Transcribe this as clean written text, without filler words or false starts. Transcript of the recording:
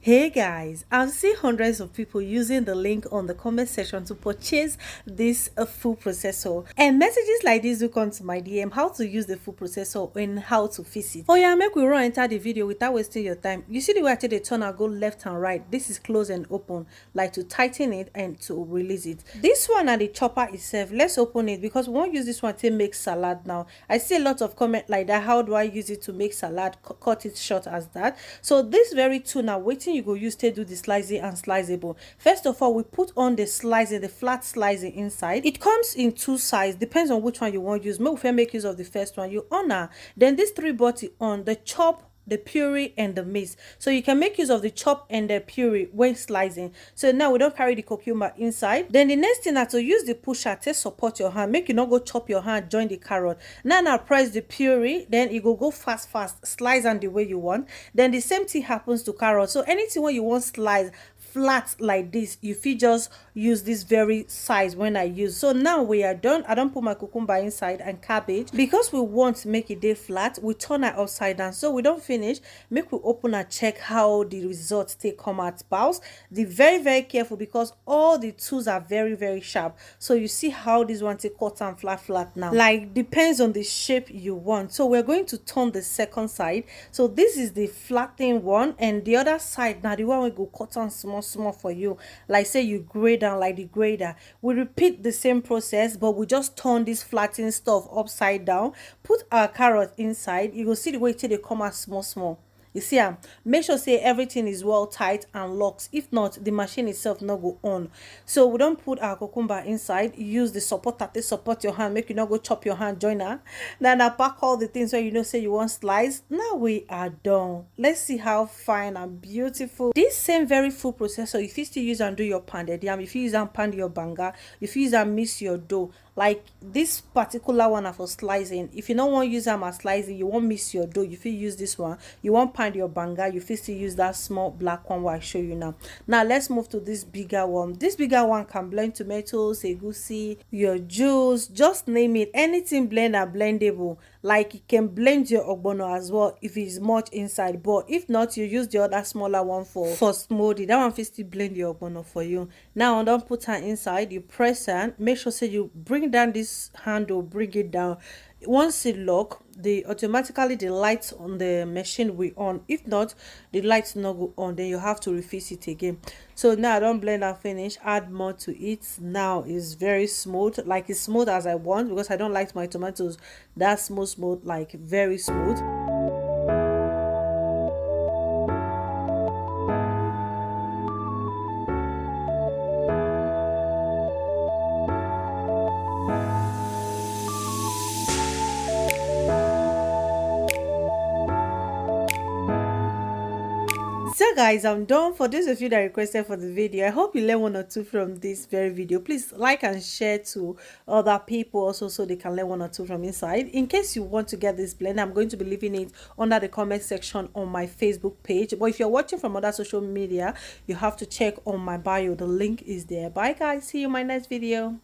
Hey guys, I've seen hundreds of people using the link on the comment section to purchase this food processor, and messages like this do come to my DM how to use the food processor and how to fix it. Oh yeah, make we run enter the video without wasting your time. You see the way I take the turn and go left and right. This is close and open, like to tighten it and to release it. This one and the chopper itself, let's open it because we won't use this one to make salad now. I see a lot of comment like that. How do I use it to make salad? Cut it short as that. So this very tool now, waiting you go use to do the slicing and sliceable. First of all, we put on the slicing, the flat slicing inside. It comes in two sides, depends on which one you want to use. Make use of the first one. You honor then these three button on the chop, the puree and the mix, so you can make use of the chop and the puree when slicing. So now we don't carry the cucumber inside. Then the next thing is to use the pusher to support your hand, make you not go chop your hand join the carrot. Now press the puree, then it go fast slice and the way you want. Then the same thing happens to carrot. So anything when you want slice flat like this, you feel just use this very size when I use. So now we are done. I don't put my cucumber inside and cabbage because we want to make it day flat. We turn it upside down, so we don't finish. Make we open and check how the results take come out. Pause. Be very careful because all the tools are very sharp. So you see how this one take cut and flat now. Like depends on the shape you want. So we're going to turn the second side. So this is the flattened one, and the other side now the one we go cut on small for you, like say you grade down like the grader. We repeat the same process, but we just turn this flattened stuff upside down, put our carrot inside. You will see the way till they come out small. You see, make sure say everything is well tight and locked. If not, the machine itself not go on. So we don't put our cucumber inside. Use the support that they support your hand, make you not go chop your hand joiner. Then I pack all the things where you know say you want slice. Now we are done. Let's see how fine and beautiful this same very food processor. If you still use and do your pounded yam, if you use and pound your banga, if you use and mix your dough, like this particular one are for slicing. If you don't want to use them as slicing, you won't mix your dough, you feel use this one. You want pound your banga, you feel still use that small black one where I show you now. Now let's move to this bigger one. This bigger one can blend tomatoes, egusi, your juice, just name it. Anything blend are blendable. Like you can blend your ogbono as well if it's much inside, but if not, you use the other smaller one for smoothie. That one will still blend your ogbono for you. Now don't put her inside, you press her, make sure say you bring down this handle, bring it down. Once it lock, the automatically the lights on the machine will on. If not, the lights not go on, then you have to refix it again. So now I don't blend and finish, add more to it. Now it's very smooth, like it's smooth as I want, because I don't like my tomatoes that smooth, like very smooth. So guys, I'm done. For those of you that requested for the video, I hope you learn one or two from this very video. Please like and share to other people also, so they can learn one or two from inside. In case you want to get this blend, I'm going to be leaving it under the comment section on my Facebook page. But if you're watching from other social media, you have to check on my bio. The link is there. Bye guys, see you in my next video.